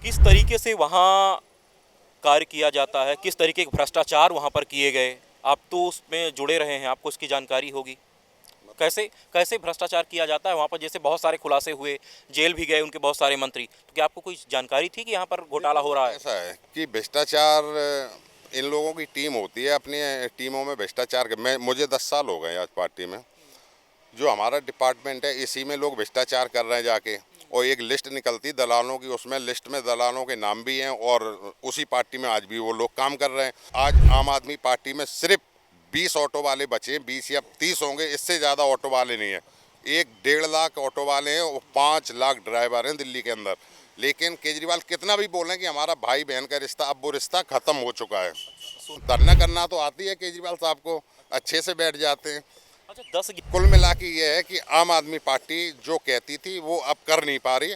किस तरीके से वहाँ कार्य किया जाता है, किस तरीके के भ्रष्टाचार वहाँ पर किए गए? आप तो उसमें जुड़े रहे हैं, आपको इसकी जानकारी होगी। कैसे कैसे भ्रष्टाचार किया जाता है वहाँ पर? जैसे बहुत सारे खुलासे हुए, जेल भी गए उनके बहुत सारे मंत्री, तो क्या आपको कोई जानकारी थी कि यहाँ पर घोटाला हो रहा है? ऐसा है कि भ्रष्टाचार इन लोगों की टीम होती है, अपनी टीमों में भ्रष्टाचार मैं मुझे 10 साल हो गए आज पार्टी में। जो हमारा डिपार्टमेंट है इसी में लोग भ्रष्टाचार कर रहे हैं जाके, और एक लिस्ट निकलती दलालों की, उसमें लिस्ट में दलालों के नाम भी हैं, और उसी पार्टी में आज भी वो लोग काम कर रहे हैं। आज आम आदमी पार्टी में सिर्फ 20 ऑटो वाले बचे हैं, 20 या 30 होंगे, इससे ज़्यादा ऑटो वाले नहीं है। 1-1.5 लाख ऑटो वाले हैं और 5 लाख ड्राइवर हैं दिल्ली के अंदर। लेकिन केजरीवाल कितना भी बोलें कि हमारा भाई बहन का रिश्ता, अब वो रिश्ता खत्म हो चुका है। धरना करना तो आती है केजरीवाल साहब को, अच्छे से बैठ जाते हैं। अच्छा, 10 कुल मिला के ये है कि आम आदमी पार्टी जो कहती थी वो अब कर नहीं पा रही।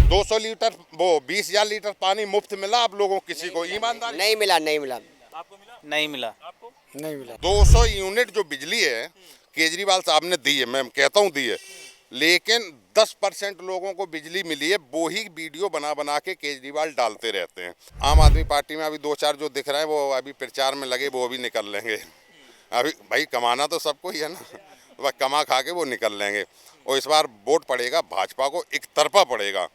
200 लीटर वो 20,000 लीटर पानी मुफ्त मिला आप लोगों किसी को? ईमानदारी नहीं मिला, नहीं मिला। आपको मिला? नहीं मिला। आपको? नहीं मिला। 200 यूनिट जो बिजली है केजरीवाल साहब ने दी है, मैं कहता हूँ दी है, लेकिन 10% लोगों को बिजली मिली है। वो ही वीडियो बना बना के केजरीवाल डालते रहते हैं। आम आदमी पार्टी में अभी 2-4 जो दिख रहे हैं वो अभी प्रचार में लगे, वो भी निकल लेंगे। अभी भाई कमाना तो सबको ही है ना, वह कमा खा के वो निकल लेंगे। और इस बार वोट पड़ेगा भाजपा को, एक तरफा पड़ेगा।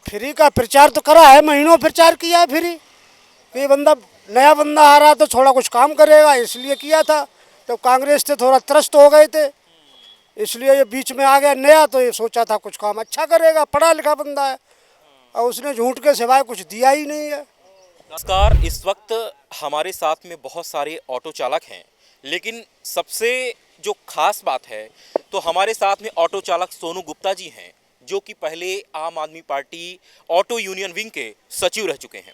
फ्री का प्रचार तो करा है, महीनों प्रचार किया है फ्री। ये बंदा नया बंदा आ रहा तो थोड़ा कुछ काम करेगा इसलिए किया था। तो कांग्रेस से थोड़ा त्रस्त हो गए थे, इसलिए ये बीच में आ गया नया, तो ये सोचा था कुछ काम अच्छा करेगा, पढ़ा लिखा बंदा है, और उसने झूठ के सिवाय कुछ दिया ही नहीं है। नमस्कार, इस वक्त हमारे साथ में बहुत सारे ऑटो चालक हैं, लेकिन सबसे जो खास बात है तो हमारे साथ में ऑटो चालक सोनू गुप्ता जी हैं, जो कि पहले आम आदमी पार्टी ऑटो यूनियन विंग के सचिव रह चुके हैं।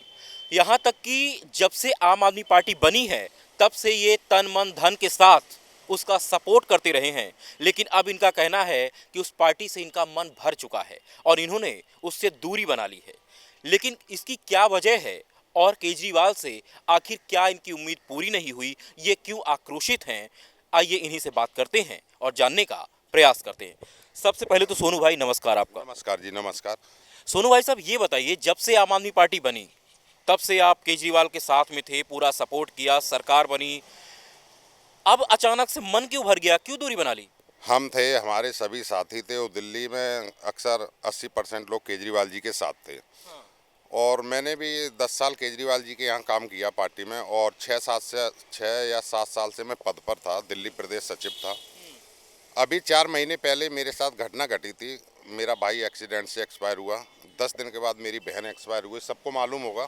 यहाँ तक कि जब से आम आदमी पार्टी बनी है तब से ये तन मन धन के साथ उसका सपोर्ट करते रहे हैं, लेकिन अब इनका कहना है कि उस पार्टी से इनका मन भर चुका है और इन्होंने उससे दूरी बना ली है। लेकिन इसकी क्या वजह है और केजरीवाल से आखिर क्या इनकी उम्मीद पूरी नहीं हुई, ये क्यों आक्रोशित हैं, आइए इन्हीं से बात करते हैं और जानने का प्रयास करते हैं। सबसे पहले तो सोनू भाई नमस्कार आपका। नमस्कार जी, नमस्कार। सोनू भाई साहब, ये बताइए, जब से आम आदमी पार्टी बनी तब से आप केजरीवाल के साथ में थे, पूरा सपोर्ट किया, सरकार बनी, अब अचानक से मन क्यों भर गया, क्यों दूरी बना ली? हम थे, हमारे सभी साथी थे, और दिल्ली में अक्सर 80% लोग केजरीवाल जी के साथ थे। और मैंने भी 10 साल केजरीवाल जी के यहाँ काम किया पार्टी में, और 6 या 7 साल से मैं पद पर था, दिल्ली प्रदेश सचिव था। अभी 4 महीने पहले मेरे साथ घटना घटी थी। मेरा भाई एक्सीडेंट से एक्सपायर हुआ, 10 दिन के बाद मेरी बहन एक्सपायर हुई, सबको मालूम होगा।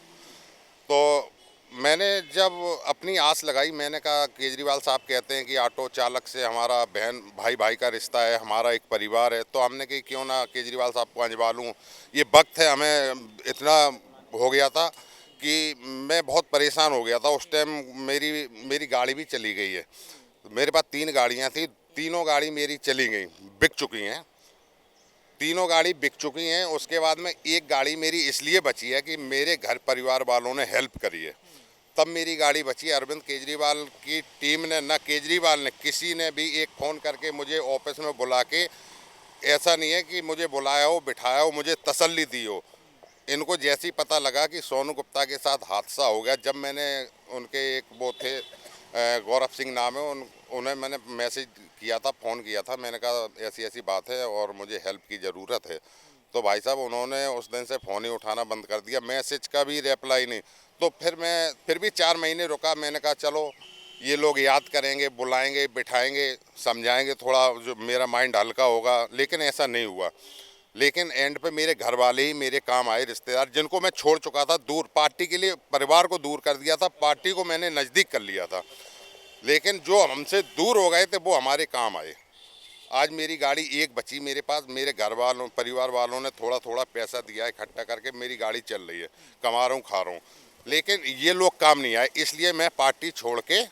तो मैंने जब अपनी आस लगाई, मैंने कहा केजरीवाल साहब कहते हैं कि ऑटो चालक से हमारा बहन भाई भाई का रिश्ता है, हमारा एक परिवार है, तो हमने कहा क्यों ना केजरीवाल साहब को आजमा लूँ। ये वक्त है, हमें इतना हो गया था कि मैं बहुत परेशान हो गया था उस टाइम। मेरी गाड़ी भी चली गई है। मेरे पास 3 गाड़ियाँ थी, तीनों गाड़ी मेरी चली गई, बिक चुकी हैं। तीनों गाड़ी बिक चुकी हैं। उसके बाद में एक गाड़ी मेरी इसलिए बची है कि मेरे घर परिवार वालों ने हेल्प करी है, तब मेरी गाड़ी बची है। अरविंद केजरीवाल की टीम ने, ना केजरीवाल ने, किसी ने भी एक फ़ोन करके मुझे ऑफिस में बुला के, ऐसा नहीं है कि मुझे बुलाया हो, बिठाया हो, मुझे तसल्ली दी हो। इनको जैसे ही पता लगा कि सोनू गुप्ता के साथ हादसा हो गया, जब मैंने उनके एक वो थे गौरव सिंह नाम है, उन्हें मैंने मैसेज किया था, फ़ोन किया था, मैंने कहा ऐसी ऐसी बात है और मुझे हेल्प की ज़रूरत है। तो भाई साहब उन्होंने उस दिन से फ़ोन ही उठाना बंद कर दिया, मैसेज का भी रिप्लाई नहीं। तो फिर भी 4 महीने रुका। मैंने कहा चलो ये लोग याद करेंगे, बुलाएंगे, बिठाएंगे, समझाएंगे, थोड़ा जो मेरा माइंड हल्का होगा, लेकिन ऐसा नहीं हुआ। लेकिन एंड पे मेरे घर वाले ही मेरे काम आए, रिश्तेदार जिनको मैं छोड़ चुका था दूर, पार्टी के लिए परिवार को दूर कर दिया था, पार्टी को मैंने नज़दीक कर लिया था, लेकिन जो हमसे दूर हो गए थे वो हमारे काम आए। आज मेरी गाड़ी एक बची मेरे पास, मेरे घर वालों परिवार वालों ने थोड़ा थोड़ा पैसा दिया है इकट्ठा करके, मेरी गाड़ी चल रही है, कमा रहा हूँ, खा रहा हूँ, लेकिन ये लोग काम नहीं आए, इसलिए मैं पार्टी छोड़ के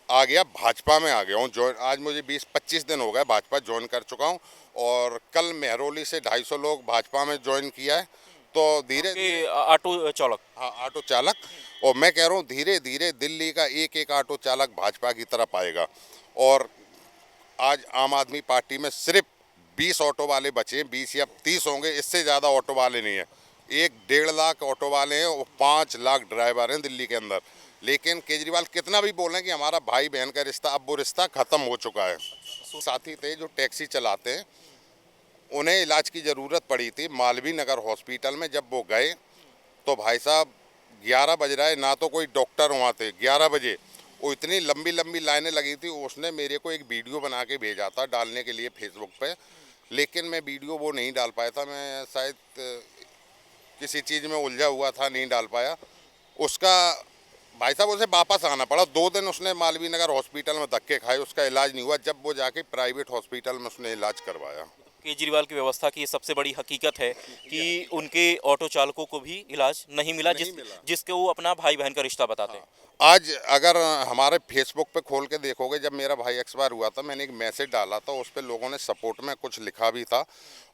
आ गया, भाजपा में आ गया हूँ। जो आज मुझे 20-25 दिन हो गए भाजपा ज्वाइन कर चुका हूँ, और कल मेहरौली से 250 लोग भाजपा में ज्वाइन किया है। तो धीरे ये ऑटो चालक? हाँ, ऑटो चालक। और मैं कह रहा हूँ धीरे धीरे दिल्ली का एक एक ऑटो चालक भाजपा की तरफ आएगा। और आज आम आदमी पार्टी में सिर्फ 20 ऑटो वाले बचे हैं, 20 या 30 होंगे, इससे ज़्यादा ऑटो वाले नहीं है। एक 1.5 लाख ऑटो वाले हैं और 5 लाख ड्राइवर हैं दिल्ली के अंदर। लेकिन केजरीवाल कितना भी बोलें कि हमारा भाई बहन का रिश्ता, अब वो रिश्ता ख़त्म हो चुका है। साथी थे जो टैक्सी चलाते हैं, उन्हें इलाज की ज़रूरत पड़ी थी मालवीय नगर हॉस्पिटल में। जब वो गए तो भाई साहब 11 बज रहा है, ना तो कोई डॉक्टर वहाँ थे। 11 बजे वो इतनी लंबी लंबी लाइनें लगी थी। उसने मेरे को एक वीडियो बना के भेजा था डालने के लिए फेसबुक पे, लेकिन मैं वीडियो वो नहीं डाल पाया था। मैं शायद किसी चीज़ में उलझा हुआ था, नहीं डाल पाया उसका। भाई साहब उसे वापस आना पड़ा। 2 दिन उसने मालवीय नगर हॉस्पिटल में धक्के खाए, उसका इलाज नहीं हुआ। जब वो जाके प्राइवेट हॉस्पिटल में उसने इलाज करवाया। केजरीवाल की व्यवस्था की ये सबसे बड़ी हकीकत है कि उनके ऑटो चालकों को भी इलाज नहीं मिला, जिसके वो अपना भाई बहन का रिश्ता बताते हैं। आज अगर हमारे फेसबुक पे खोल के देखोगे, जब मेरा भाई एक्सपायर हुआ था मैंने एक मैसेज डाला था, उस पर लोगों ने सपोर्ट में कुछ लिखा भी था।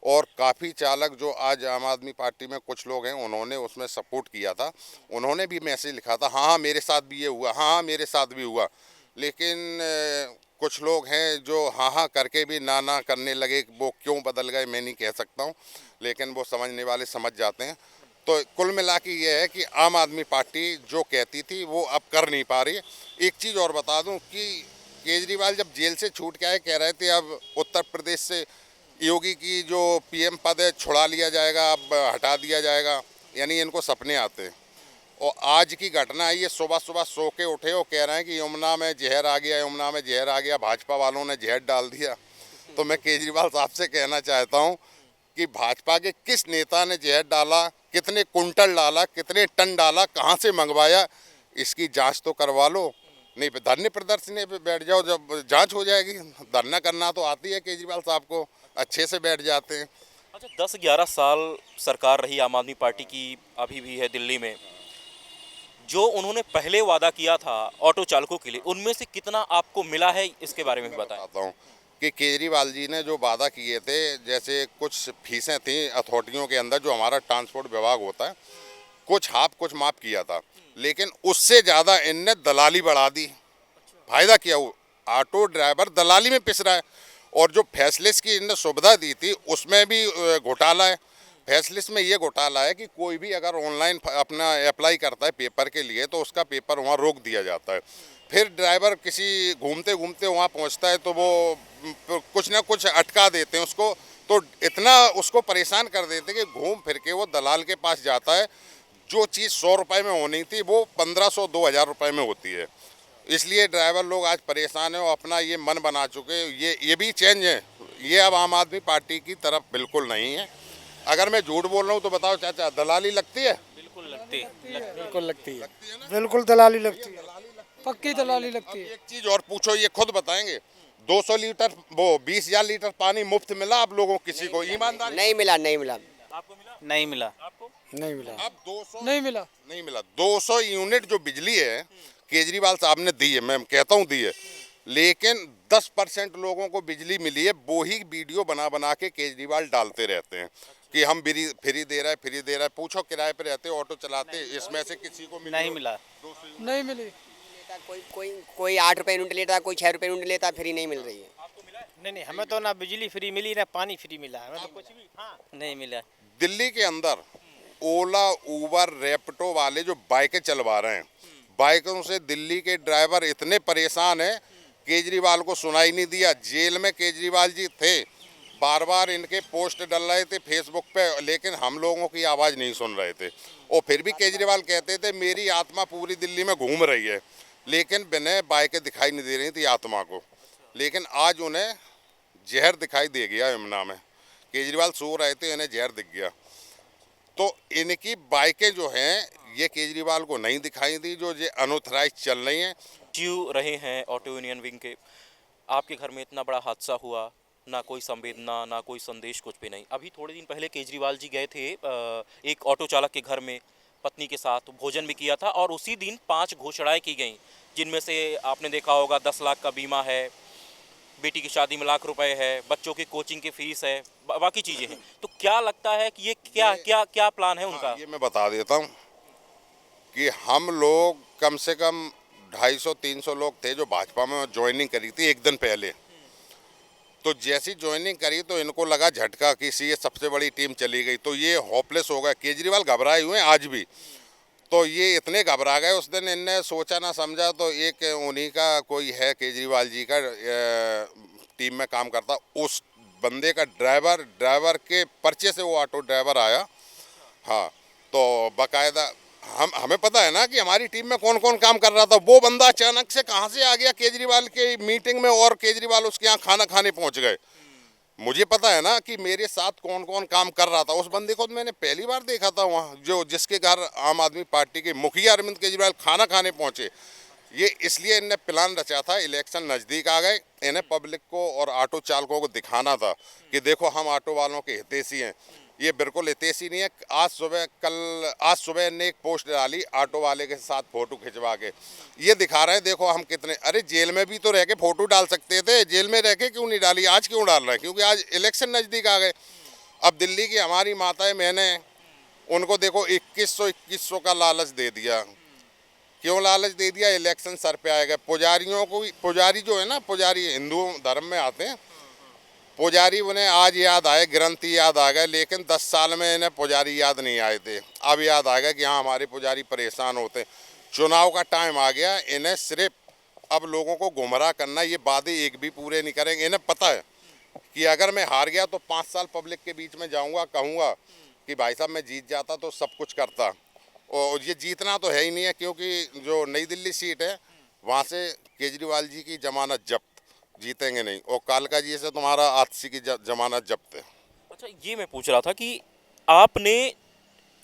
और काफ़ी चालक जो आज आम आदमी पार्टी में कुछ लोग हैं, उन्होंने उसमें सपोर्ट किया था। उन्होंने भी मैसेज लिखा था, हाँ हाँ मेरे साथ भी ये हुआ, हाँ हाँ मेरे साथ भी हुआ। लेकिन कुछ लोग हैं जो हाँ हाँ करके भी ना ना करने लगे। वो क्यों बदल गए मैं नहीं कह सकता हूँ, लेकिन वो समझने वाले समझ जाते हैं। तो कुल मिला के ये है कि आम आदमी पार्टी जो कहती थी वो अब कर नहीं पा रही है। एक चीज़ और बता दूं कि केजरीवाल जब जेल से छूट के आए, कह रहे थे अब उत्तर प्रदेश से योगी की जो पीएम पद है छुड़ा लिया जाएगा, अब हटा दिया जाएगा। यानी इनको सपने आते हैं। और आज की घटना है, ये सुबह सुबह सो के उठे और कह रहे हैं कि यमुना में जहर आ गया, यमुना में जहर आ गया, भाजपा वालों ने जहर डाल दिया। तो मैं केजरीवाल साहब से कहना चाहता हूँ कि भाजपा के किस नेता ने जहर डाला, कितने कुंटल डाला, कितने टन डाला, कहाँ से मंगवाया, इसकी जांच तो करवा लो। नहीं धरने प्रदर्शनी पे बैठ जाओ, जब जांच हो जाएगी। धरना करना तो आती है केजरीवाल साहब को, अच्छे से बैठ जाते हैं। अच्छा, 10-11 साल सरकार रही आम आदमी पार्टी की, अभी भी है दिल्ली में। जो उन्होंने पहले वादा किया था ऑटो चालकों के लिए, उनमें से कितना आपको मिला है, इसके बारे में भी बताएं। बताता हूँ कि केजरीवाल जी ने जो वादा किए थे, जैसे कुछ फीसें थी अथॉरिटियों के अंदर जो हमारा ट्रांसपोर्ट विभाग होता है, कुछ हाफ कुछ माफ किया था, लेकिन उससे ज़्यादा इनने दलाली बढ़ा दी। फायदा क्या हुआ, ऑटो ड्राइवर दलाली में पिस रहा है। और जो फैसलिस की इनने सुविधा दी थी उसमें भी घोटाला है। फैसलिस में ये घोटाला है कि कोई भी अगर ऑनलाइन अपना अप्लाई करता है पेपर के लिए तो उसका पेपर वहाँ रोक दिया जाता है। फिर ड्राइवर किसी घूमते घूमते वहाँ पहुँचता है तो वो कुछ ना कुछ अटका देते हैं उसको। तो इतना उसको परेशान कर देते हैं कि घूम फिर के वो दलाल के पास जाता है। जो चीज़ 100 रुपये में होनी थी वो 1500-2000 रुपये में होती है। इसलिए ड्राइवर लोग आज परेशान हैं और अपना ये मन बना चुके हैं। ये भी चेंज है, ये अब आम आदमी पार्टी की तरफ बिल्कुल नहीं है। अगर मैं झूठ बोल रहा हूँ तो बताओ चाचा, दलाली लगती है? बिल्कुल लगती है, बिल्कुल लगती है, बिल्कुल दलाली लगती है, पक्की दलाली लगती है। एक चीज़ और पूछो, ये खुद बताएंगे, 200 लीटर वो 20,000 लीटर पानी मुफ्त मिला आप लोगों को? किसी को ईमानदारी? नहीं मिला, नहीं मिला। आपको मिला? नहीं मिला, आपको नहीं मिला। अब 200 नहीं मिला। नहीं मिला। 200 यूनिट जो बिजली है केजरीवाल साहब ने दी है, मैं कहता हूँ दी है, लेकिन 10% लोगों को बिजली मिली है। वो ही वीडियो बना बना के केजरीवाल डालते रहते हैं कि हम फ्री दे रहा है, फ्री दे रहा है। पूछो किराए पे रहते, ऑटो चलाते, इसमें से किसी को नहीं मिला, नहीं मिली। कोई 8 रुपए यूनिट लेता, कोई 6 रुपए यूनिट लेता, फ्री नहीं मिल रही है। नहीं नहीं, हमें तो ना बिजली फ्री मिली ना पानी फ्री मिला, हमें तो कुछ भी नहीं मिला। दिल्ली के अंदर ओला, उबर, रैपिडो वाले जो बाइकें चलवा रहे हैं, बाइकों से दिल्ली के ड्राइवर इतने परेशान हैं, केजरीवाल को सुनाई नहीं दिया। जेल में केजरीवाल जी थे, बार बार इनके पोस्ट डल रहे थे फेसबुक पे, लेकिन हम लोगों की आवाज़ नहीं सुन रहे थे। और फिर भी केजरीवाल कहते थे मेरी आत्मा पूरी दिल्ली में घूम रही है, लेकिन बिना बाइकें दिखाई नहीं दे रही थी आत्मा को। लेकिन आज उन्हें जहर दिखाई दे गया यमुना में। केजरीवाल सो रहे थे, इन्हें जहर दिख गया। तो इनकी बाइकें जो हैं ये केजरीवाल को नहीं दिखाई दी, जो ये अनऑथराइज चल रही हैं। जीव रहे हैं ऑटो यूनियन विंग के। आपके घर में इतना बड़ा हादसा हुआ, ना कोई संवेदना, ना कोई संदेश, कुछ भी नहीं। अभी थोड़े दिन पहले केजरीवाल जी गए थे एक ऑटो चालक के घर में, पत्नी के साथ भोजन भी किया था, और उसी दिन 5 घोषणाएं की गई, जिनमें से आपने देखा होगा 10 लाख का बीमा है, बेटी की शादी में लाख रुपए है, बच्चों की कोचिंग की फीस है, बाकी चीज़ें हैं। तो क्या लगता है कि ये क्या क्या क्या प्लान है उनका? ये मैं बता देता हूँ कि हम लोग कम से कम 250-300 लोग थे जो भाजपा में ज्वाइनिंग करी थी एक दिन पहले। तो जैसी ज्वाइनिंग करी तो इनको लगा झटका कि ये सबसे बड़ी टीम चली गई, तो ये होपलेस हो गए। केजरीवाल घबराए हुए हैं आज भी। तो ये इतने घबरा गए, उस दिन इनने सोचा ना समझा, तो एक उन्हीं का कोई है केजरीवाल जी का टीम में काम करता, उस बंदे का ड्राइवर के पर्चे से वो ऑटो ड्राइवर आया। हाँ, तो बाकायदा हमें पता है ना कि हमारी टीम में कौन कौन काम कर रहा था। वो बंदा अचानक से कहाँ से आ गया केजरीवाल के मीटिंग में, और केजरीवाल उसके यहाँ खाना खाने पहुँच गए। मुझे पता है ना कि मेरे साथ कौन कौन काम कर रहा था। उस बंदे को मैंने पहली बार देखा था वहाँ, जो जिसके घर आम आदमी पार्टी के मुखिया अरविंद केजरीवाल खाना खाने पहुँचे। ये इसलिए इनने प्लान रचा था, इलेक्शन नज़दीक आ गए, इन्हें पब्लिक को और ऑटो चालकों को दिखाना था कि देखो हम ऑटो वालों के हितैषी हैं। ये बिल्कुल हितैषी नहीं है। आज सुबह इनने एक पोस्ट डाली ऑटो वाले के साथ फोटो खिंचवा के, ये दिखा रहे हैं देखो हम कितने। अरे जेल में भी तो रह के फोटो डाल सकते थे, जेल में रह के क्यों नहीं डाली? आज क्यों डाल रहे हैं? क्योंकि आज इलेक्शन नज़दीक आ गए। अब दिल्ली की हमारी माताएं मैंने उनको देखो 2100 का लालच दे दिया। क्यों लालच दे दिया? इलेक्शन सर पे आएगा। पुजारियों को, पुजारी जो है ना, पुजारी हिंदू धर्म में आते हैं, पुजारी उन्हें आज याद आए, ग्रंथी याद आ गए, लेकिन 10 साल में इन्हें पुजारी याद नहीं आए थे। अब याद आ गया कि हाँ हमारे पुजारी परेशान होते। चुनाव का टाइम आ गया, इन्हें सिर्फ अब लोगों को गुमराह करना, ये वादे एक भी पूरे नहीं करेंगे। इन्हें पता है कि अगर मैं हार गया तो 5 साल पब्लिक के बीच में जाऊंगा, कहूँगा कि भाई साहब मैं जीत जाता तो सब कुछ करता। और ये जीतना तो है ही नहीं है, क्योंकि जो नई दिल्ली सीट है वहाँ से केजरीवाल जी की जमानत जब्त, जीतेंगे नहीं। और कालका जी से तुम्हारा आतिशी की जमानत जब्त है। अच्छा, ये मैं पूछ रहा था कि आपने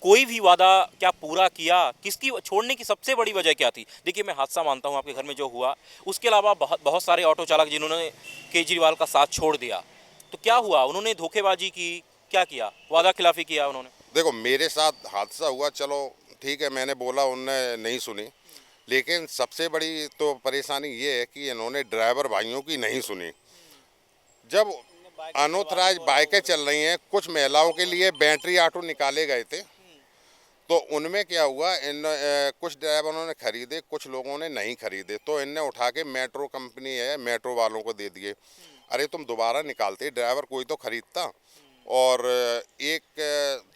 कोई भी वादा क्या पूरा किया? किसकी छोड़ने की सबसे बड़ी वजह क्या थी? देखिए, मैं हादसा मानता हूँ आपके घर में जो हुआ, उसके अलावा बहुत सारे ऑटो चालक जिन्होंने केजरीवाल का साथ छोड़ दिया, तो क्या हुआ? उन्होंने धोखेबाजी की, क्या किया? वादा खिलाफी किया उन्होंने? देखो मेरे साथ हादसा हुआ, चलो ठीक है, मैंने बोला, उनने नहीं सुनी। लेकिन सबसे बड़ी तो परेशानी ये है कि इन्होंने ड्राइवर भाइयों की नहीं सुनी। जब अनऑथराइज बाइकें चल रही हैं, कुछ महिलाओं के लिए बैटरी ऑटो निकाले गए थे, तो उनमें क्या हुआ, कुछ ड्राइवरों ने खरीदे, कुछ लोगों ने नहीं खरीदे, तो इनने उठा के मेट्रो कंपनी है, मेट्रो वालों को दे दिए। अरे तुम दोबारा निकालते, ड्राइवर कोई तो खरीदता। और एक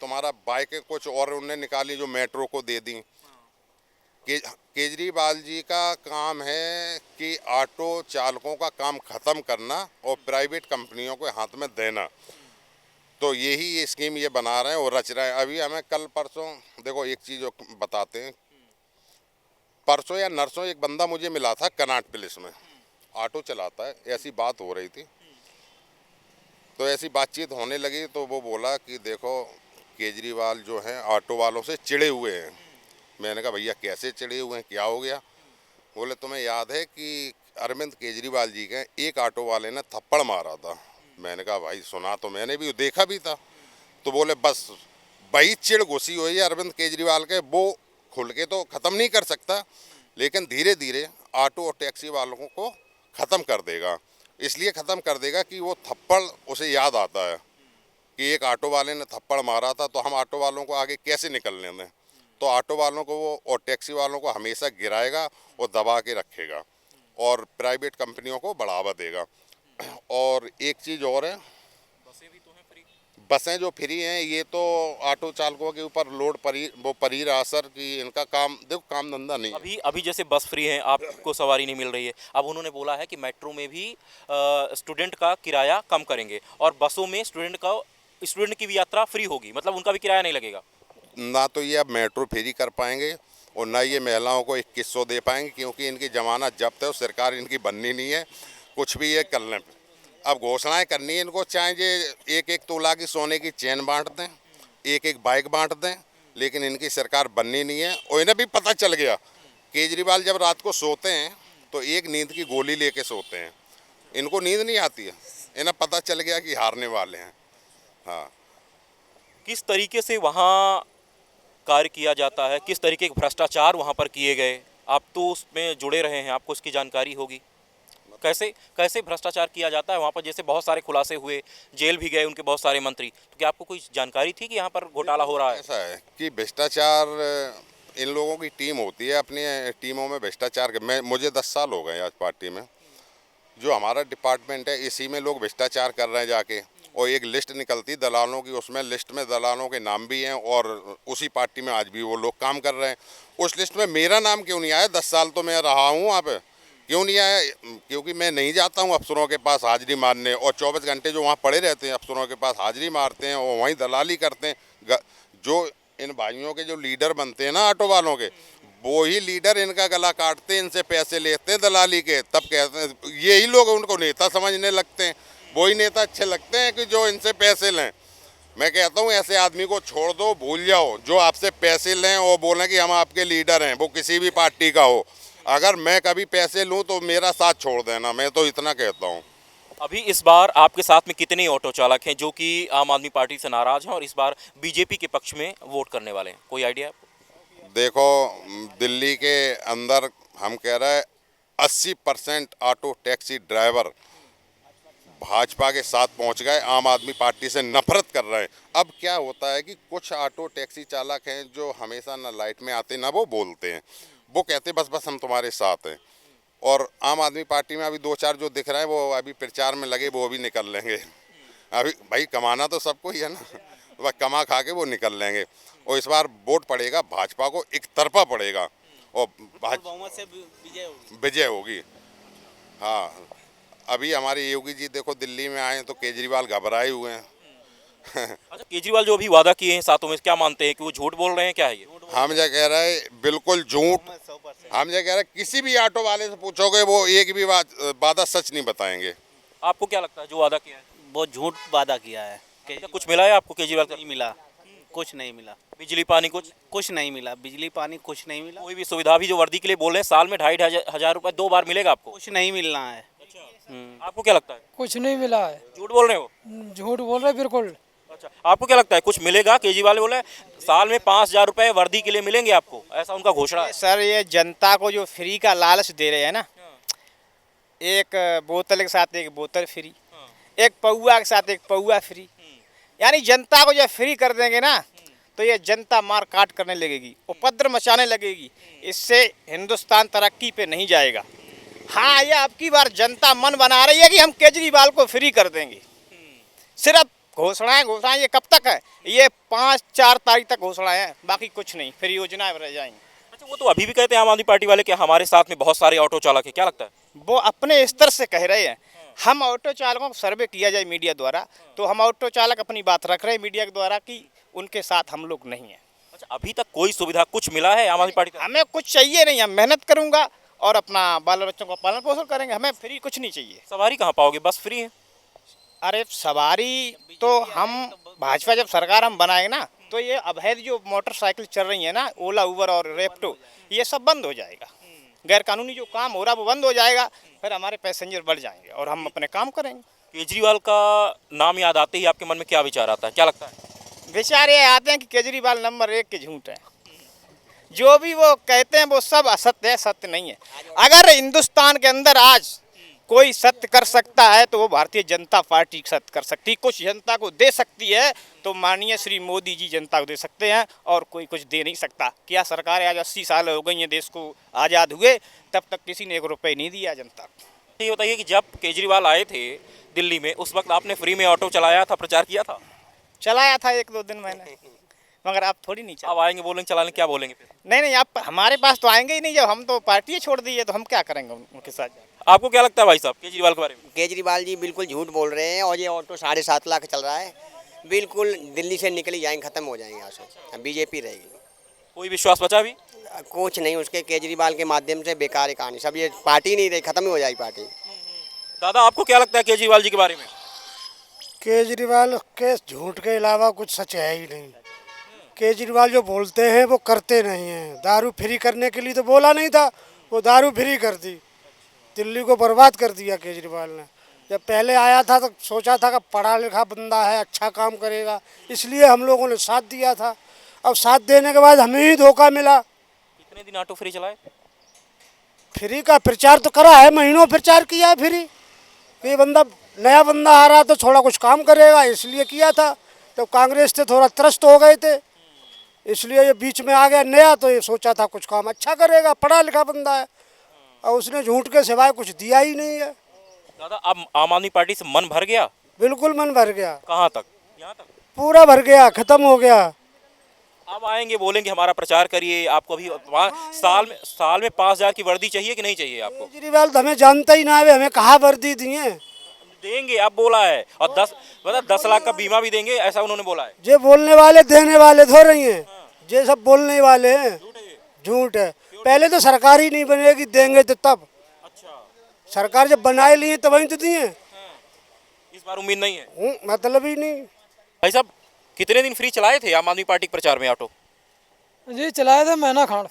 तुम्हारा बाइक कुछ और उनने निकाली जो मेट्रो को दे दी। केजरीवाल जी का काम है कि ऑटो चालकों का काम ख़त्म करना और प्राइवेट कंपनियों को हाथ में देना। तो यही ये स्कीम ये बना रहे हैं और रच रहे हैं। अभी हमें कल परसों, देखो एक चीज़ बताते हैं, परसों या नरसों एक बंदा मुझे मिला था कनाट पुलिस में, ऑटो चलाता है, ऐसी बात हो रही थी। तो ऐसी बातचीत होने लगी तो वो बोला कि देखो केजरीवाल जो हैं ऑटो वालों से चिढ़े हुए हैं। मैंने कहा भैया कैसे चिढ़े हुए हैं, क्या हो गया? बोले तुम्हें याद है कि अरविंद केजरीवाल जी के एक ऑटो वाले ने थप्पड़ मारा था? मैंने कहा भाई सुना तो मैंने भी, देखा भी था। तो बोले बस वही चिढ़ घुसी हुई है अरविंद केजरीवाल के, वो खुल के तो ख़त्म नहीं कर सकता, लेकिन धीरे धीरे ऑटो और टैक्सी वालों को ख़त्म कर देगा। इसलिए ख़त्म कर देगा कि वो थप्पड़ उसे याद आता है कि एक ऑटो वाले ने थप्पड़ मारा था, तो हम ऑटो वालों को आगे कैसे निकलने दें। तो ऑटो वालों को वो और टैक्सी वालों को हमेशा गिराएगा और दबा के रखेगा और प्राइवेट कंपनियों को बढ़ावा देगा। और एक चीज़ और है, बसें भी तो हैं फ्री। बसें जो फ्री हैं ये तो ऑटो चालकों के ऊपर लोड परी रहा सर कि इनका काम, देखो काम धंधा नहीं है। अभी जैसे बस फ्री है, आपको सवारी नहीं मिल रही है, अब उन्होंने बोला है कि मेट्रो में भी स्टूडेंट का किराया कम करेंगे और बसों में स्टूडेंट की भी यात्रा फ्री होगी, मतलब उनका भी किराया नहीं लगेगा। ना तो ये अब मेट्रो फ्री कर पाएंगे और ना ये महिलाओं को 2100 दे पाएंगे, क्योंकि इनकी जमानत जब्त है और सरकार इनकी बननी नहीं है कुछ भी ये करने पे। अब घोषणाएं करनी है इनको, चाहे ये 1-1 तोला की सोने की चेन बांट दें, 1-1 बाइक बांट दें, लेकिन इनकी सरकार बननी नहीं है। और इन्हें भी पता चल गया, केजरीवाल जब रात को सोते हैं तो एक नींद की गोली लेके सोते हैं, इनको नींद नहीं आती है, इन्हें पता चल गया कि हारने वाले हैं। हाँ, किस तरीके से वहाँ कार्य किया जाता है, किस तरीके के भ्रष्टाचार वहाँ पर किए गए, आप तो उसमें जुड़े रहे हैं, आपको इसकी जानकारी होगी। कैसे भ्रष्टाचार किया जाता है वहाँ पर? जैसे बहुत सारे खुलासे हुए, जेल भी गए उनके बहुत सारे मंत्री, तो क्या आपको कोई जानकारी थी कि यहाँ पर घोटाला हो रहा है? ऐसा है कि भ्रष्टाचार, इन लोगों की टीम होती है, अपनी टीमों में भ्रष्टाचार मुझे 10 साल हो गए आज पार्टी में। जो हमारा डिपार्टमेंट है इसी में लोग भ्रष्टाचार कर रहे हैं जाके, और एक लिस्ट निकलती दलालों की, उसमें लिस्ट में दलालों के नाम भी हैं और उसी पार्टी में आज भी वो लोग काम कर रहे हैं। उस लिस्ट में मेरा नाम क्यों नहीं आया? 10 साल तो मैं रहा हूँ वहाँ पे, क्यों नहीं आया? क्योंकि मैं नहीं जाता हूँ अफसरों के पास हाजिरी मारने, और 24 घंटे जो वहाँ पड़े रहते हैं अफसरों के पास हाजिरी मारते हैं और वहीं दलाली करते हैं। जो इन भाइयों के जो लीडर बनते हैं ना ऑटो वालों के, वो ही लीडर इनका गला काटते हैं, इनसे पैसे लेते हैं दलाली के, तब कहते हैं यही लोग उनको नेता समझने लगते हैं। वही नेता अच्छे लगते हैं कि जो इनसे पैसे लें। मैं कहता हूँ ऐसे आदमी को छोड़ दो, भूल जाओ। जो आपसे पैसे लें और बोलें कि हम आपके लीडर हैं, वो किसी भी पार्टी का हो, अगर मैं कभी पैसे लूँ तो मेरा साथ छोड़ देना, मैं तो इतना कहता हूँ। अभी इस बार आपके साथ में कितने ऑटो चालक हैं जो कि आम आदमी पार्टी से नाराज हैं और इस बार बीजेपी के पक्ष में वोट करने वाले हैं? कोई आइडिया है आपको? देखो, दिल्ली के अंदर हम कह रहे हैं 80% ऑटो टैक्सी ड्राइवर भाजपा के साथ पहुंच गए, आम आदमी पार्टी से नफरत कर रहे हैं। अब क्या होता है कि कुछ ऑटो टैक्सी चालक हैं जो हमेशा ना लाइट में आते ना वो बोलते हैं, वो कहते बस बस हम तुम्हारे साथ हैं। और आम आदमी पार्टी में अभी 2-4 जो दिख रहे हैं वो अभी प्रचार में लगे, वो भी निकल लेंगे। अभी भाई कमाना तो सबको ही है ना, तो बस कमा खा के वो निकल लेंगे। और इस बार वोट पड़ेगा भाजपा को, एक तरफा पड़ेगा और बहुमत से विजय होगी। हाँ, अभी हमारे योगी जी देखो दिल्ली में आए तो केजरीवाल घबराए हुए हैं। अच्छा, केजरीवाल जो अभी वादा किए हैं सातों में, क्या मानते हैं कि वो झूठ बोल रहे हैं? क्या है ये? हम जो कह रहे हैं बिल्कुल झूठ। हम जो कह रहे हैं किसी भी ऑटो वाले से पूछोगे वो एक भी वादा सच नहीं बताएंगे। आपको क्या लगता है जो वादा किया है? वो झूठ वादा किया है। क्या कुछ मिला है आपको केजरीवाल का? नहीं मिला, कुछ नहीं मिला, बिजली पानी कुछ नहीं मिला, बिजली पानी कुछ नहीं मिला, कोई भी सुविधा भी जो वर्दी के लिए बोल रहे हैं साल में 2,500 रुपए 2 बार मिलेगा आपको? कुछ नहीं मिलना है। आपको क्या लगता है? कुछ नहीं मिला है। झूठ बोल रहे हो? झूठ बोल रहे बिल्कुल। अच्छा, आपको क्या लगता है कुछ मिलेगा? केजरीवाल बोले साल में 5,000 रुपए वर्दी के लिए मिलेंगे आपको, ऐसा उनका घोषणा है। सर ये जनता को जो फ्री का लालच दे रहे हैं ना, एक बोतल के साथ एक बोतल फ्री, एक पौआ के साथ एक पौआ फ्री, यानी जनता को जब फ्री कर देंगे ना तो ये जनता मार काट करने लगेगी, उपद्रव मचाने लगेगी। इससे हिंदुस्तान तरक्की पे नहीं जाएगा। हाँ, ये अब की बार जनता मन बना रही है कि हम केजरीवाल को फ्री कर देंगे। सिर्फ घोषणाएं ये कब तक है? ये 5-4 तारीख तक घोषणाएं हैं, बाकी कुछ नहीं, फिर योजनाएं रह जाएंगी। अच्छा, वो तो अभी भी कहते हैं आम आदमी पार्टी वाले कि हमारे साथ में बहुत सारे ऑटो चालक हैं, क्या लगता है? वो अपने स्तर से कह रहे हैं। हम ऑटो चालकों को सर्वे किया जाए मीडिया द्वारा तो हम ऑटो चालक अपनी बात रख रहे हैं मीडिया के द्वारा कि उनके साथ हम लोग नहीं हैं। अच्छा, अभी तक कोई सुविधा कुछ मिला है आम आदमी पार्टी का? हमें कुछ चाहिए नहीं, हम मेहनत करूंगा और अपना बाल बच्चों का पालन पोषण करेंगे, हमें फ्री कुछ नहीं चाहिए। सवारी कहाँ पाओगे? बस फ्री है। अरे सवारी तो हम भाजपा जब सरकार हम बनाएंगे ना तो ये अवैध जो मोटरसाइकिल चल रही है ना, ओला उबर और रेप्टो, ये सब बंद हो जाएगा। गैर कानूनी जो काम हो रहा है वो बंद हो जाएगा, फिर हमारे पैसेंजर बढ़ जाएंगे और हम अपने काम करेंगे। केजरीवाल का नाम याद आते ही आपके मन में क्या विचार आता है, क्या लगता है? विचार ये आते हैं कि केजरीवाल नंबर 1 के झूठ है। जो भी वो कहते हैं वो सब असत्य है, सत्य नहीं है। अगर हिंदुस्तान के अंदर आज कोई सत्य कर सकता है तो वो भारतीय जनता पार्टी सत्य कर सकती है। कुछ जनता को दे सकती है तो माननीय श्री मोदी जी जनता को दे सकते हैं, और कोई कुछ दे नहीं सकता। क्या सरकार आज 80 साल हो गई हैं देश को आज़ाद हुए, तब तक किसी ने 1 रुपये नहीं दिया जनता को। ये बताइए कि जब केजरीवाल आए थे दिल्ली में, उस वक्त आपने फ्री में ऑटो चलाया था, प्रचार किया था? चलाया था 1-2 दिन मैंने, मगर आप थोड़ी नहीं अब आएंगे बोलेंगे चलाने, क्या बोलेंगे फिर? नहीं, आप हमारे पास तो आएंगे ही नहीं। जब हम तो पार्टी छोड़ दी है तो हम क्या करेंगे उनके साथ? आपको क्या लगता है भाई साहब केजरीवाल के बारे में? केजरीवाल जी बिल्कुल झूठ बोल रहे हैं, और ये ऑटो 7.5 लाख चल रहा है, बिल्कुल दिल्ली से निकल जाएंगे, ख़त्म हो जाएंगे यहाँ से, बीजेपी रहेगी। कोई विश्वास बचा अभी? कुछ नहीं, उसके केजरीवाल के माध्यम से बेकार है कहानी, सब ये पार्टी नहीं रही, ख़त्म ही हो जाएगी पार्टी। दादा आपको क्या लगता है केजरीवाल जी के बारे में? केजरीवाल के झूठ के अलावा कुछ सच है ही नहीं। केजरीवाल जो बोलते हैं वो करते नहीं हैं। दारू फ्री करने के लिए तो बोला नहीं था, वो दारू फ्री कर दी, दिल्ली को बर्बाद कर दिया केजरीवाल ने। जब पहले आया था तो सोचा था कि पढ़ा लिखा बंदा है, अच्छा काम करेगा, इसलिए हम लोगों ने साथ दिया था। अब साथ देने के बाद हमें ही धोखा मिला। कितने दिन ऑटो फ्री चलाए? फ्री का प्रचार तो करा है, महीनों प्रचार किया है फ्री। ये बंदा नया बंदा आ रहा तो थोड़ा कुछ काम करेगा, इसलिए किया था। तो कांग्रेस से थोड़ा त्रस्त हो गए थे, इसलिए ये बीच में आ गया नया, तो ये सोचा था कुछ काम अच्छा करेगा, पढ़ा लिखा बंदा है, और उसने झूठ के सिवाय कुछ दिया ही नहीं है। दादा अब आम आदमी पार्टी से मन भर गया? बिल्कुल मन भर गया, कहाँ तक? यहाँ तक? पूरा भर गया, खत्म हो गया। अब आएंगे बोलेंगे हमारा प्रचार करिए, आपको अभी साल में 5,000 की वर्दी चाहिए कि नहीं चाहिए आपको? केजरीवाल तो हमें जानता ही ना है, हमें कहाँ वर्दी दिए। देंगे, अब बोला है। और 10 लाख का बीमा भी देंगे, ऐसा उन्होंने बोला है। जे बोलने वाले देने वाले थो रही हैं, जे सब बोलने वाले हैं, झूठ है। पहले तो सरकार ही नहीं बनेगी, देंगे तो तब। अच्छा, सरकार जब बनाए लिए तब ही तो दिए। इस बार उम्मीद नहीं है? मतलब ही नहीं। भाई साहब, कितने दिन फ्री चलाए थे आम आदमी पार्टी के प्रचार में ऑटो? जी चलाए थे महीना खान,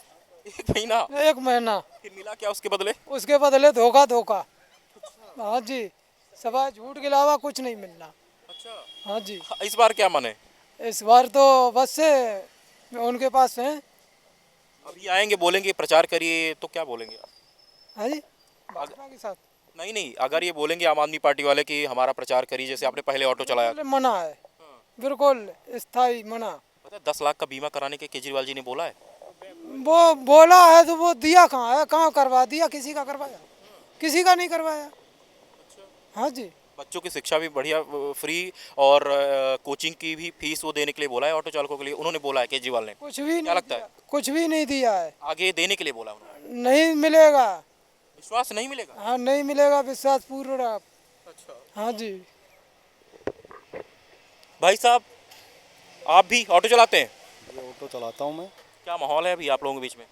1 महीना। 1 महीना। फिर मिला क्या उसके बदले? उसके बदले धोखा धोखा। हाँ जी, सवा झूठ के अलावा कुछ नहीं मिलना। अच्छा, हाँ जी, इस बार क्या मन है? इस बार तो बस से उनके पास हैं। अभी आएंगे बोलेंगे प्रचार करिए, तो क्या बोलेंगे आप? हाँ जी, भाजपा के साथ नहीं, अगर ये बोलेंगे आम आदमी पार्टी वाले कि हमारा प्रचार करिए, जैसे आपने पहले ऑटो चलाया, बिल्कुल मना है, बिल्कुल स्थायी मना। पता है 10 लाख का बीमा कराने के केजरीवाल जी ने बोला है। वो बोला है तो वो दिया कहाँ है? कहाँ करवा दिया? किसी का करवाया? किसी का नहीं करवाया। हाँ जी, बच्चों की शिक्षा भी बढ़िया फ्री, और कोचिंग की भी फीस वो देने के लिए बोला है ऑटो चालकों के लिए, उन्होंने बोला है केजरीवाल ने। कुछ भी क्या नहीं लगता दिया, है? कुछ भी नहीं दिया है। आगे देने के लिए बोला उन्होंने। नहीं मिलेगा। विश्वास नहीं मिलेगा? हाँ नहीं मिलेगा, विश्वास पूर्ण। अच्छा, हाँ जी, भाई साहब आप भी ऑटो चलाते हैं? ये ऑटो चलाता हूँ मैं। क्या माहौल है अभी आप लोगों के बीच में?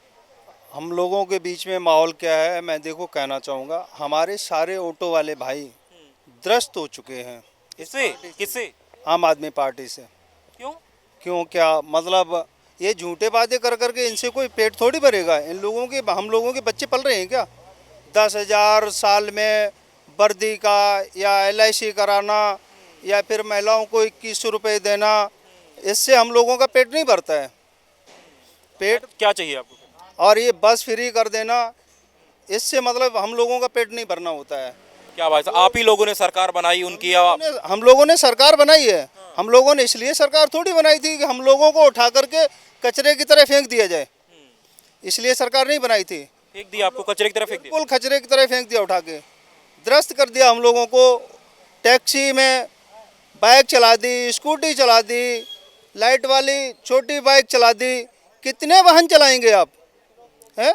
हम लोगों के बीच में माहौल क्या है, मैं देखो कहना चाहूँगा, हमारे सारे ऑटो वाले भाई त्रस्त हो चुके हैं किससे? किससे? आम आदमी पार्टी से। क्यों? क्यों क्या मतलब, ये झूठे वादे कर करके इनसे कोई पेट थोड़ी भरेगा। इन लोगों के, हम लोगों के बच्चे पल रहे हैं क्या? 10,000 साल में वर्दी का, या LIC कराना, या फिर महिलाओं को 2100 रुपये देना, इससे हम लोगों का पेट नहीं भरता है। पेट क्या चाहिए आपको? और ये बस फ्री कर देना, इससे मतलब हम लोगों का पेट नहीं भरना होता है। क्या भाई साहब, आप ही लोगों ने सरकार बनाई उनकी, हम लोगों ने सरकार बनाई है। हम लोगों ने इसलिए सरकार थोड़ी बनाई थी कि हम लोगों को उठा करके कचरे की तरह फेंक दिया जाए, इसलिए सरकार नहीं बनाई थी। फेंक दिया आपको, कचरे की तरफ फेंक दिया? बिल्कुल कचरे की तरह फेंक दिया, उठा के त्रस्त कर दिया हम लोगों को। टैक्सी में बाइक चला दी, स्कूटी चला दी, लाइट वाली छोटी बाइक चला दी। कितने वाहन चलाएंगे आप? हैं?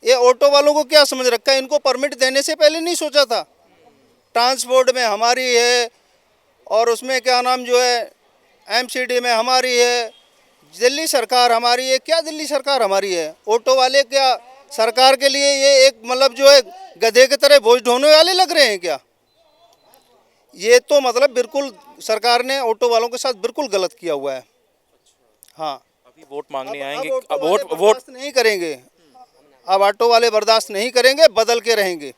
ये ऑटो वालों को क्या समझ रखा है? इनको परमिट देने से पहले नहीं सोचा था? ट्रांसपोर्ट में हमारी है, और उसमें क्या नाम जो है MCD में हमारी है, दिल्ली सरकार हमारी है। क्या दिल्ली सरकार हमारी है? ऑटो वाले क्या सरकार के लिए ये एक मतलब जो है गधे की तरह बोझ ढोने वाले लग रहे हैं क्या? ये तो मतलब बिल्कुल सरकार ने ऑटो वालों के साथ बिल्कुल गलत किया हुआ है। हाँ, अभी वोट मांगने अब आएंगे, ऑटो अब वाले वोट बर्दाश्त नहीं करेंगे। अब ऑटो वाले बर्दाश्त नहीं करेंगे, बदल के रहेंगे।